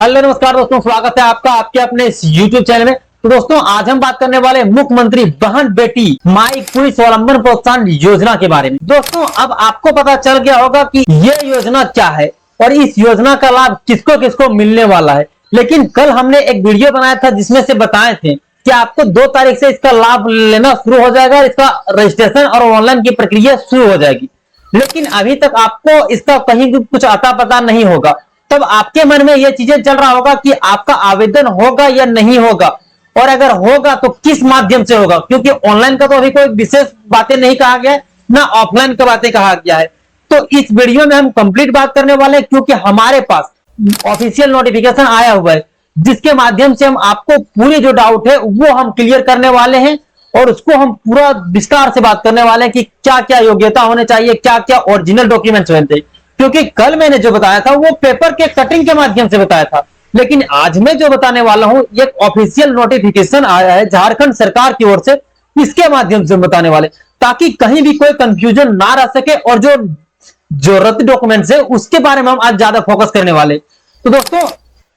Hello नमस्कार दोस्तों, स्वागत है आपका आपके अपने इस YouTube चैनल में। तो दोस्तों, आज हम बात करने वाले मुख्यमंत्री बहन बेटी माई कुई स्वावलंबन प्रोत्साहन योजना के बारे में। दोस्तों, अब आपको पता चल गया होगा कि ये योजना क्या है और इस योजना का लाभ किसको किसको मिलने वाला है। लेकिन कल हमने एक वीडियो बनाया था जिसमें से बताए थे कि आपको 2 तारीख से इसका लाभ लेना शुरू हो जाएगा, इसका रजिस्ट्रेशन और ऑनलाइन की प्रक्रिया शुरू हो जाएगी। लेकिन अभी तक आपको इसका कहीं कुछ अता पता नहीं होगा। तब आपके मन में यह चीजें चल रहा होगा कि आपका आवेदन होगा या नहीं होगा, और अगर होगा तो किस माध्यम से होगा, क्योंकि ऑनलाइन का तो अभी कोई विशेष बातें नहीं कहा गया है, ना ऑफलाइन का बातें कहा गया है। तो इस वीडियो में हम कंप्लीट बात करने वाले हैं, क्योंकि हमारे पास ऑफिशियल नोटिफिकेशन आया हुआ है जिसके माध्यम से हम आपको पूरी जो डाउट है वो हम क्लियर करने वाले हैं, और उसको हम पूरा विस्तार से बात करने वाले हैं कि क्या क्या योग्यता होने चाहिए, क्या क्या ओरिजिनल डॉक्यूमेंट्स होने चाहिए। क्योंकि कल मैंने जो बताया था वो पेपर के कटिंग के माध्यम से बताया था, लेकिन आज मैं जो बताने वाला हूं एक ऑफिशियल नोटिफिकेशन आया है झारखंड सरकार की ओर से, इसके माध्यम से बताने वाले, ताकि कहीं भी कोई कंफ्यूजन ना रह सके, और जो जरूरती डॉक्यूमेंट्स है उसके बारे में हम आज ज्यादा फोकस करने वाले। तो दोस्तों,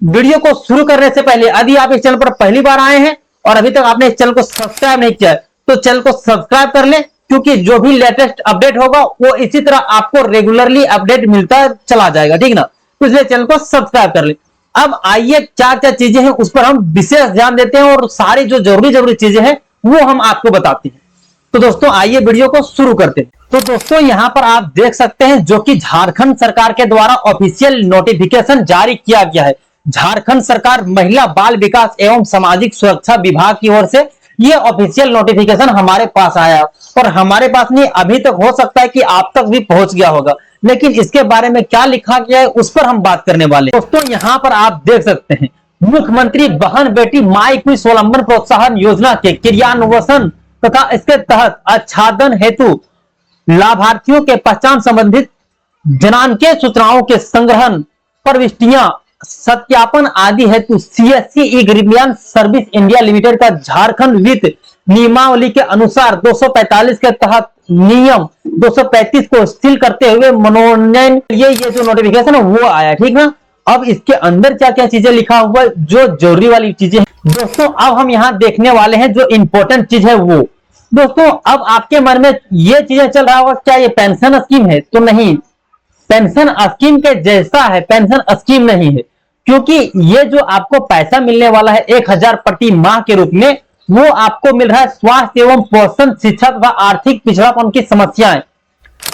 वीडियो को शुरू करने से पहले यदि आप इस चैनल पर पहली बार आए हैं और अभी तक आपने इस चैनल को सब्सक्राइब नहीं किया है तो चैनल को सब्सक्राइब कर लें, क्योंकि जो भी लेटेस्ट अपडेट होगा वो इसी तरह आपको रेगुलरली अपडेट मिलता चला जाएगा, ठीक ना। तो इसलिए चैनल को सब्सक्राइब कर ले। अब आइए क्या क्या चीजें हैं उस पर हम विशेष ध्यान देते हैं, और सारी जो जरूरी चीजें हैं वो हम आपको बताते हैं। तो दोस्तों, आइए वीडियो को शुरू करते हैं। तो दोस्तों, यहां पर आप देख सकते हैं जो कि झारखंड सरकार के द्वारा ऑफिशियल नोटिफिकेशन जारी किया गया है। झारखंड सरकार महिला बाल विकास एवं सामाजिक सुरक्षा विभाग की ओर से ये ऑफिशियल नोटिफिकेशन हमारे पास आया, और हमारे पास नहीं, अभी तक हो सकता है कि आप तक भी पहुंच गया होगा। लेकिन इसके बारे में क्या लिखा गया है उस पर हम बात करने वाले। दोस्तों, यहां पर आप देख सकते हैं मुख्यमंत्री बहन बेटी माई कुई स्वावलंबन प्रोत्साहन योजना के क्रियान्वयन तथा इसके तहत आच्छादन हेतु लाभार्थियों के पहचान संबंधित जनांकीय सूचनाओं के संग्रहण, प्रविष्टियां, सत्यापन आदि हेतु सीएससी ई ग्रीवियंस सर्विस इंडिया लिमिटेड का झारखंड वित्त नियमावली के अनुसार 245 के तहत नियम 235 को शिथिल करते हुए मनोनयन ये जो नोटिफिकेशन है वो आया, ठीक ना। अब इसके अंदर क्या क्या चीजें लिखा हुआ है, जो जरूरी वाली चीजें दोस्तों, अब हम यहाँ देखने वाले हैं जो इंपॉर्टेंट चीज है वो। दोस्तों, अब आपके मन में ये चीजें चल रहा होगा, क्या ये पेंशन स्कीम है? तो नहीं, पेंशन स्कीम के जैसा है, पेंशन स्कीम नहीं है, क्योंकि ये जो आपको पैसा मिलने वाला है 1000 प्रति माह के रूप में, वो आपको मिल रहा है स्वास्थ्य एवं पोषण, शिक्षा तथा आर्थिक पिछड़ापन की समस्याएं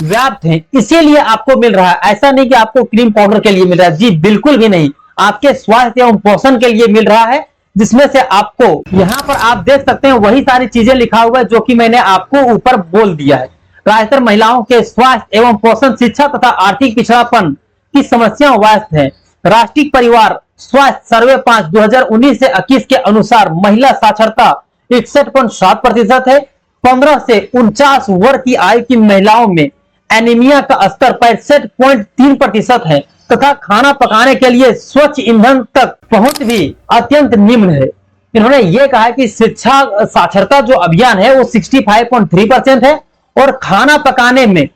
व्याप्त हैं, इसीलिए आपको मिल रहा है। ऐसा नहीं कि आपको क्रीम पाउडर के लिए मिल रहा है, जी बिल्कुल भी नहीं, आपके स्वास्थ्य एवं पोषण के लिए मिल रहा है, जिसमें से आपको यहाँ पर आप देख सकते हैं वही सारी चीजें लिखा हुआ है जो कि मैंने आपको ऊपर बोल दिया है। राज्य महिलाओं के स्वास्थ्य एवं पोषण, शिक्षा तथा आर्थिक पिछड़ापन की समस्या व्यस्त है। राष्ट्रीय परिवार स्वास्थ्य सर्वे 5 2019 से 21 के अनुसार महिला साक्षरता 61.7% है। 15 से 49 वर्ष की आयु की महिलाओं में एनीमिया का स्तर 65.3% है, तथा खाना पकाने के लिए स्वच्छ ईंधन तक पहुंच भी अत्यंत निम्न है। इन्होंने ये कहा कि शिक्षा साक्षरता जो अभियान है वो 65.3% है, और खाना पकाने में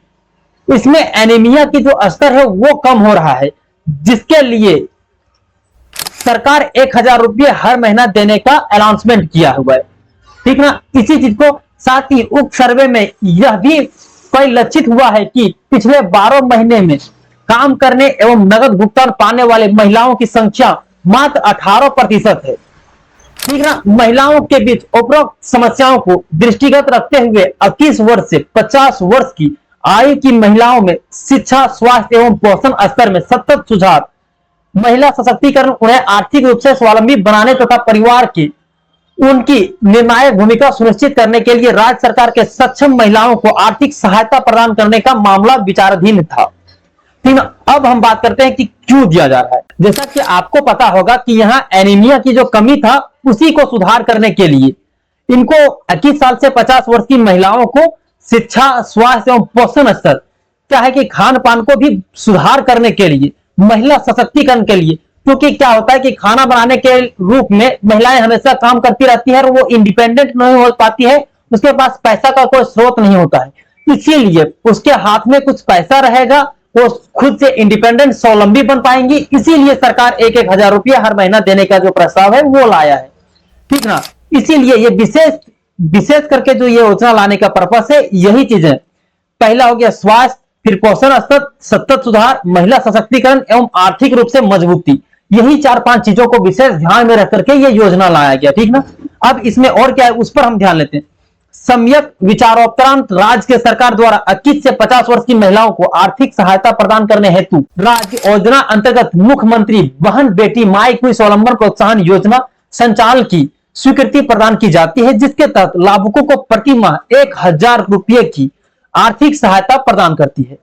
इसमें एनीमिया की जो स्तर है वो कम हो रहा है, जिसके लिए सरकार 1000 रुपये हर महीना देने का अनाउंसमेंट किया हुआ है, ठीक ना। इसी चीज को साथ ही उक्त सर्वे में यह भी परिलक्षित हुआ है कि पिछले 12 महीने में काम करने एवं नगद भुगतान पाने वाले महिलाओं की संख्या मात्र 18% है, ठीक ना। महिलाओं के बीच उपरोक्त समस्याओं को दृष्टिगत रखते हुए 21 वर्ष से 50 वर्ष की आयु की महिलाओं में शिक्षा, स्वास्थ्य एवं पोषण स्तर में सतत सुधार, महिला सशक्तिकरण, उन्हें आर्थिक रूप से स्वावलंबी बनाने तथा परिवार की उनकी निर्णायक भूमिका सुनिश्चित करने के लिए राज्य सरकार के सक्षम महिलाओं को आर्थिक सहायता प्रदान करने का मामला विचाराधीन था, ठीक ना। अब हम बात करते हैं कि क्यों दिया जा रहा है। जैसा कि आपको पता होगा कि यहाँ एनीमिया की जो कमी था उसी को सुधार करने के लिए इनको 21 साल से 50 वर्ष की महिलाओं को शिक्षा, स्वास्थ्य एवं पोषण स्तर, क्या है कि खान पान को भी सुधार करने के लिए, महिला सशक्तिकरण के लिए, क्योंकि क्या होता है कि खाना बनाने के रूप में महिलाएं हमेशा काम करती रहती है और वो इंडिपेंडेंट नहीं हो पाती है, उसके पास पैसा का कोई स्रोत नहीं होता है, इसीलिए उसके हाथ में कुछ पैसा रहेगा वो खुद से इंडिपेंडेंट स्वावलंबी बन पाएंगी। इसीलिए सरकार 1,000 रुपया हर महीना देने का जो प्रस्ताव है वो लाया है, ठीक ना। इसीलिए ये विशेष करके जो ये योजना लाने का पर्पस है यही चीज है। पहला हो गया स्वास्थ्य, फिर पोषण स्तर, सतत सुधार, महिला सशक्तिकरण एवं आर्थिक रूप से मजबूती। यही 4-5 चीजों को विशेष ध्यान में रख करके ये योजना लाया गया, ठीक ना। अब इसमें और क्या है उस पर हम ध्यान लेते हैं। सम्यक विचारोत्तरांत राज्य के सरकार द्वारा 21 से 50 वर्ष की महिलाओं को आर्थिक सहायता प्रदान करने हेतु राज्य योजना अंतर्गत मुख्यमंत्री बहन बेटी माई कोई स्वावलंबन प्रोत्साहन योजना संचालन की स्वीकृति प्रदान की जाती है, जिसके तहत लाभुकों को प्रति माह 1,000 रुपये की आर्थिक सहायता प्रदान करती है।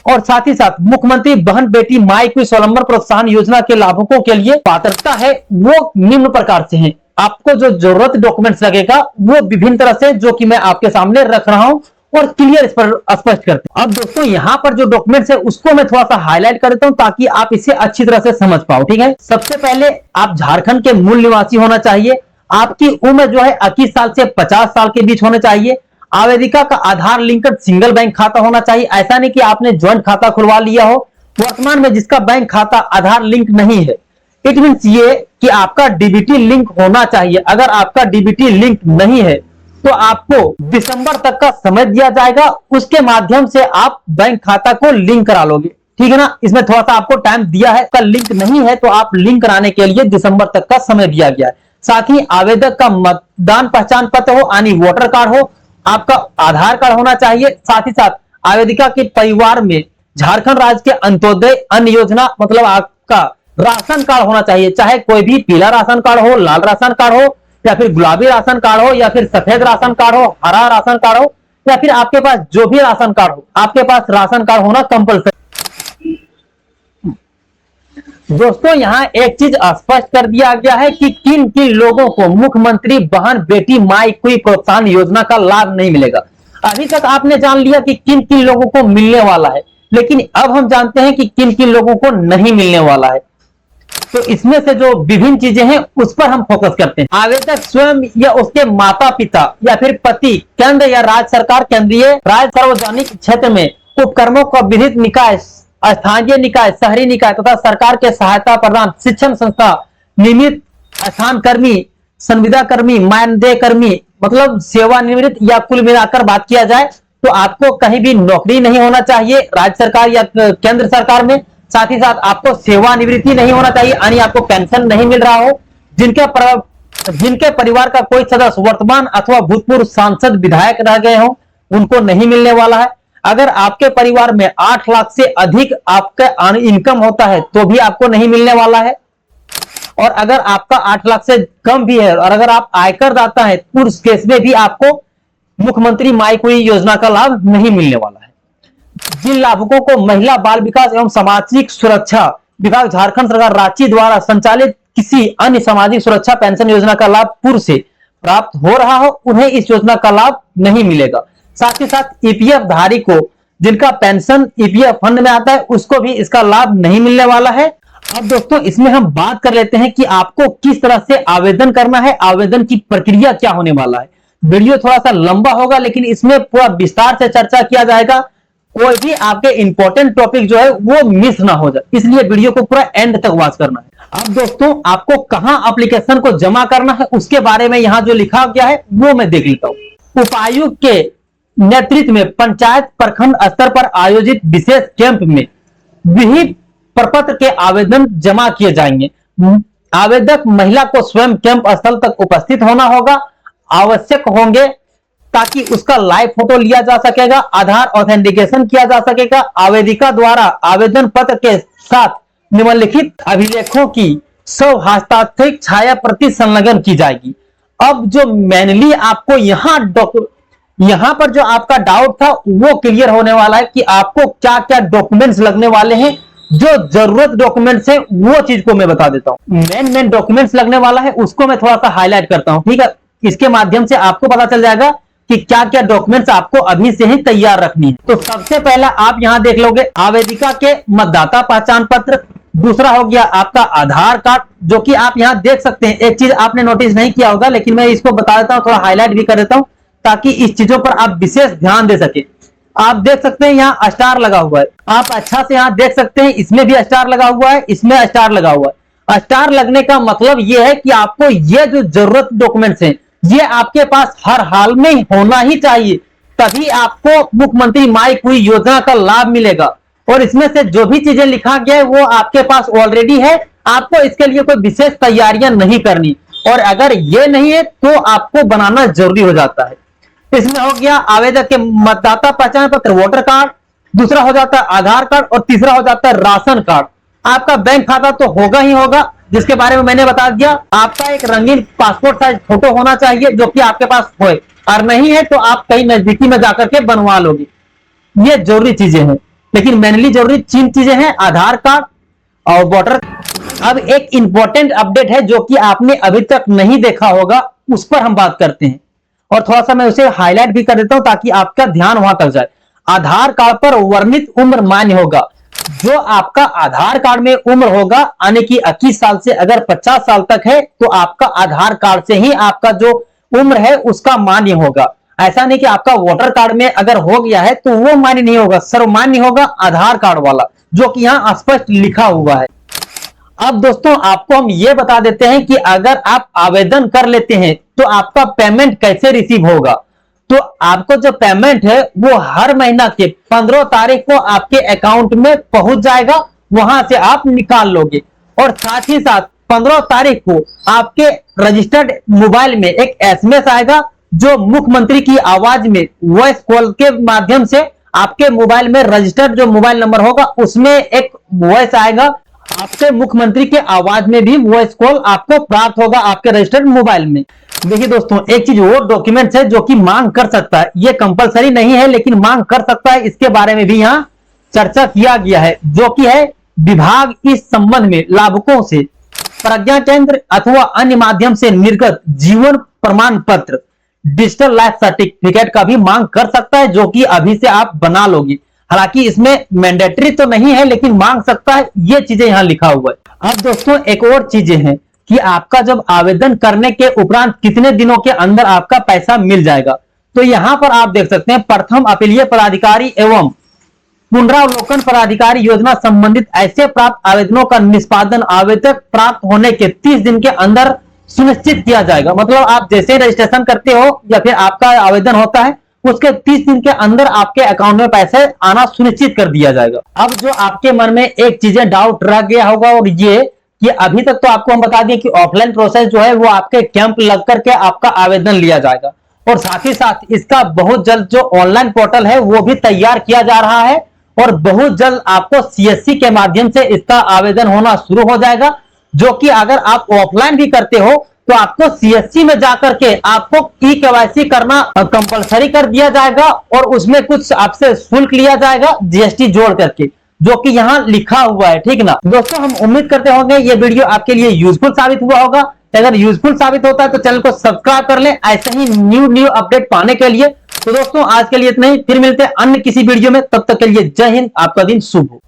और साथ ही साथ मुख्यमंत्री बहन बेटी माई कोई स्वावलंबन प्रोत्साहन योजना के लाभुकों के लिए पात्रता है वो निम्न प्रकार से है। आपको जो जरूरत डॉक्यूमेंट्स लगेगा वो विभिन्न तरह से, जो कि मैं आपके सामने रख रहा हूं और क्लियर इस पर स्पष्ट करते हैं। अब दोस्तों यहां पर जो डॉक्यूमेंट्स है उसको मैं थोड़ा सा हाईलाइट कर देता हूं ताकि आप इसे अच्छी तरह से समझ पाओ, ठीक है। सबसे पहले आप झारखंड के मूल निवासी होना चाहिए। आपकी उम्र जो है 21 साल से 50 साल के बीच होना चाहिए। आवेदिका का आधार लिंक्ड सिंगल बैंक खाता होना चाहिए। ऐसा नहीं कि आपने ज्वाइंट खाता खुलवा लिया हो। वर्तमान में जिसका बैंक खाता आधार लिंक नहीं है, इट मीन्स ये कि आपका डीबीटी लिंक होना चाहिए। अगर आपका डीबीटी लिंक नहीं है तो आपको दिसंबर तक का समय दिया जाएगा, उसके माध्यम से आप बैंक खाता को लिंक करा लोगे, ठीक है ना। इसमें थोड़ा सा आपको टाइम दिया है। का लिंक नहीं है तो आप लिंक कराने के लिए दिसंबर तक का समय दिया गया है। साथ ही आवेदक का मतदान पहचान पत्र हो यानी वोटर कार्ड हो, आपका आधार कार्ड होना चाहिए। साथ ही साथ आवेदिका के परिवार में झारखंड राज्य के अंत्योदय अन्न योजना मतलब आपका राशन कार्ड होना चाहिए, चाहे कोई भी पीला राशन कार्ड हो, लाल राशन कार्ड हो, या फिर गुलाबी राशन कार्ड हो, या फिर सफेद राशन कार्ड हो, हरा राशन कार्ड हो, या फिर आपके पास जो भी राशन कार्ड हो, आपके पास राशन कार्ड होना कंपलसरी। दोस्तों यहां एक चीज स्पष्ट कर दिया गया है कि किन किन लोगों को मुख्यमंत्री बहन बेटी माई कोई प्रोत्साहन योजना का लाभ नहीं मिलेगा। अभी तक आपने जान लिया कि किन किन लोगों को मिलने वाला है, लेकिन अब हम जानते हैं कि किन किन लोगों को नहीं मिलने वाला है। तो इसमें से जो विभिन्न चीजें हैं उस पर हम फोकस करते हैं। आवेदक स्वयं या उसके माता पिता या फिर पति केंद्र या राज्य सरकार, केंद्रीय राज्य सार्वजनिक क्षेत्र में उपक्रमों का विधित निकाय, स्थानीय निकाय, शहरी निकाय तथा सरकार के सहायता प्रदान शिक्षण संस्था, नियमित स्थान कर्मी, संविदा कर्मी, मानदेय कर्मी मतलब सेवानिवृत्त, या कुल मिलाकर बात किया जाए तो आपको कहीं भी नौकरी नहीं होना चाहिए राज्य सरकार या केंद्र सरकार में। साथ ही साथ आपको सेवानिवृत्ति नहीं होना चाहिए यानी आपको पेंशन नहीं मिल रहा हो। जिनके परिवार का कोई सदस्य वर्तमान अथवा भूतपूर्व सांसद विधायक रह गए हो उनको नहीं मिलने वाला है। अगर आपके परिवार में 8 लाख से अधिक आपका इनकम होता है तो भी आपको नहीं मिलने वाला है। और अगर आपका 8 लाख से कम भी है और अगर आप आयकर दाता है तो उस केस में भी आपको मुख्यमंत्री माई कोई योजना का लाभ नहीं मिलने वाला है। जिन लाभुकों को महिला बाल विकास एवं सामाजिक सुरक्षा विभाग झारखंड सरकार रांची द्वारा संचालित किसी अन्य सामाजिक सुरक्षा पेंशन योजना का लाभ पूर्व से प्राप्त हो रहा हो उन्हें इस योजना का लाभ नहीं मिलेगा। साथ ही साथ ईपीएफ धारी को जिनका पेंशन ईपीएफ फंड में आता है उसको भी इसका लाभ नहीं मिलने वाला है। अब दोस्तों इसमें हम बात कर लेते हैं कि आपको किस तरह से आवेदन करना है, आवेदन की प्रक्रिया क्या होने वाला है। वीडियो थोड़ा सा लंबा होगा लेकिन इसमें पूरा विस्तार से चर्चा किया जाएगा, कोई भी आपके इंपॉर्टेंट टॉपिक जो है वो मिस ना हो जाए, इसलिए वीडियो को पूरा एंड तक वॉच करना है। अब दोस्तों आपको कहां एप्लीकेशन को जमा करना है उसके बारे में यहां जो लिखा गया है वो मैं देख लेता हूं। उपायुक्त के नेतृत्व में पंचायत प्रखंड स्तर पर आयोजित विशेष कैंप में विहित प्रपत्र के आवेदन जमा किए जाएंगे। आवेदक महिला को स्वयं कैंप स्थल तक उपस्थित होना होगा, आवश्यक होंगे ताकि उसका लाइव फोटो लिया जा सकेगा, आधार ऑथेंटिकेशन किया जा सकेगा। आवेदिका द्वारा आवेदन पत्र के साथ निम्नलिखित अभिलेखों की हस्ताक्षरित छाया प्रति संलग्न की जाएगी। अब जो मेनली आपको यहां पर जो आपका डाउट था वो क्लियर होने वाला है कि आपको क्या क्या डॉक्यूमेंट्स लगने वाले हैं। जो जरूरत डॉक्यूमेंट्स है वो चीज को मैं बता देता हूं। मेन डॉक्यूमेंट्स लगने वाला है उसको मैं थोड़ा सा हाईलाइट करता हूं, ठीक है। इसके माध्यम से आपको पता चल जाएगा कि क्या क्या डॉक्यूमेंट्स आपको अभी से ही तैयार रखनी है। तो सबसे पहला आप यहां देख लोगे आवेदिका के मतदाता पहचान पत्र, दूसरा हो गया आपका आधार कार्ड जो कि आप यहां देख सकते हैं। एक चीज आपने नोटिस नहीं किया होगा लेकिन मैं इसको बता देता हूं, थोड़ा हाईलाइट भी कर देता हूं ताकि इस चीजों पर आप विशेष ध्यान दे सके। आप देख सकते हैं यहाँ स्टार लगा हुआ है। आप अच्छा से यहाँ देख सकते हैं, इसमें भी स्टार लगा हुआ है, इसमें स्टार लगा हुआ है। स्टार लगने का मतलब ये है कि आपको ये जो जरूरत डॉक्यूमेंट्स हैं ये आपके पास हर हाल में होना ही चाहिए, तभी आपको मुख्यमंत्री माई क्विज योजना का लाभ मिलेगा। और इसमें से जो भी चीजें लिखा गया है वो आपके पास ऑलरेडी है, आपको इसके लिए कोई विशेष तैयारियां नहीं करनी। और अगर ये नहीं है तो आपको बनाना जरूरी हो जाता है। इसमें हो गया आवेदक के मतदाता पहचान पत्र वोटर कार्ड, दूसरा हो जाता है आधार कार्ड और तीसरा हो जाता है राशन कार्ड। आपका बैंक खाता तो होगा ही होगा, जिसके बारे में मैंने बता दिया। आपका एक रंगीन पासपोर्ट साइज फोटो होना चाहिए जो कि आपके पास हो, और नहीं है तो आप कहीं नजदीकी में जाकर के बनवा लोगे। ये जरूरी चीजें हैं, लेकिन मेनली जरूरी 3 चीजें हैं, आधार कार्ड और वोटर। अब एक इंपॉर्टेंट अपडेट है जो कि आपने अभी तक नहीं देखा होगा, उस पर हम बात करते हैं और थोड़ा सा मैं उसे हाईलाइट भी कर देता हूं ताकि आपका ध्यान वहां तक जाए। आधार कार्ड पर वर्णित उम्र मान्य होगा। जो आपका आधार कार्ड में उम्र होगा यानी कि 21 साल से अगर 50 साल तक है तो आपका आधार कार्ड से ही आपका जो उम्र है उसका मान्य होगा। ऐसा नहीं कि आपका वोटर कार्ड में अगर हो गया है तो वो मान्य नहीं होगा, सर्वमान्य होगा आधार कार्ड वाला, जो कि यहां स्पष्ट लिखा हुआ है। अब दोस्तों आपको हम ये बता देते हैं कि अगर आप आवेदन कर लेते हैं तो आपका पेमेंट कैसे रिसीव होगा। तो आपको जो पेमेंट है वो हर महीना के 15 तारीख को आपके अकाउंट में पहुंच जाएगा, वहां से आप निकाल लोगे। और साथ ही साथ 15 तारीख को आपके रजिस्टर्ड मोबाइल में एक एसएमएस आएगा जो मुख्यमंत्री की आवाज में वॉइस कॉल के माध्यम से आपके मोबाइल में रजिस्टर्ड जो मोबाइल नंबर होगा उसमें एक वॉइस आएगा। आपके मुख्यमंत्री के आवाज में भी वॉइस कॉल आपको प्राप्त होगा आपके रजिस्टर्ड मोबाइल में। देखिए दोस्तों, एक चीज वो डॉक्यूमेंट्स है जो कि मांग कर सकता है, ये कंपलसरी नहीं है लेकिन मांग कर सकता है, इसके बारे में भी यहाँ चर्चा किया गया है, जो कि है विभाग इस संबंध में लाभुकों से प्रज्ञा केंद्र अथवा अन्य माध्यम से निर्गत जीवन प्रमाण पत्र डिजिटल लाइफ सर्टिफिकेट का भी मांग कर सकता है, जो कि अभी से आप बना लोगे। हालांकि इसमें मैंडेटरी तो नहीं है लेकिन मांग सकता है, ये चीजें यहां लिखा हुआ है। अब दोस्तों एक और चीजें हैं कि आपका जब आवेदन करने के उपरांत कितने दिनों के अंदर आपका पैसा मिल जाएगा। तो यहां पर आप देख सकते हैं प्रथम अपीलीय पदाधिकारी एवं पुनरावलोकन पदाधिकारी योजना संबंधित ऐसे प्राप्त आवेदनों का निष्पादन आवेदक प्राप्त होने के 30 दिन के अंदर सुनिश्चित किया जाएगा। मतलब आप जैसे रजिस्ट्रेशन करते हो या फिर आपका आवेदन होता है उसके 30 दिन के अंदर आपके अकाउंट में पैसे आना सुनिश्चित कर दिया जाएगा। अब जो आपके मन में एक चीजें डाउट रह गया होगा और ये कि अभी तक तो आपको हम बता दें कि ऑफलाइन प्रोसेस जो है वो आपके कैंप लग करके आपका आवेदन लिया जाएगा, और साथ ही साथ इसका बहुत जल्द जो ऑनलाइन पोर्टल है वो भी तैयार किया जा रहा है और बहुत जल्द आपको सीएससी के माध्यम से इसका आवेदन होना शुरू हो जाएगा। जो कि अगर आप ऑफलाइन भी करते हो तो आपको सीएससी में जाकर के आपको ई-केवाईसी करना कंपलसरी कर दिया जाएगा और उसमें कुछ आपसे शुल्क लिया जाएगा जीएसटी जोड़ करके, जो कि यहाँ लिखा हुआ है। ठीक ना दोस्तों, हम उम्मीद करते होंगे ये वीडियो आपके लिए यूजफुल साबित हुआ होगा। अगर यूजफुल साबित होता है तो चैनल को सब्सक्राइब कर लें ऐसे ही न्यू अपडेट पाने के लिए। तो दोस्तों आज के लिए इतना ही, फिर मिलते हैं अन्य किसी वीडियो में, तब तक के लिए जय हिंद, आपका दिन शुभ हो।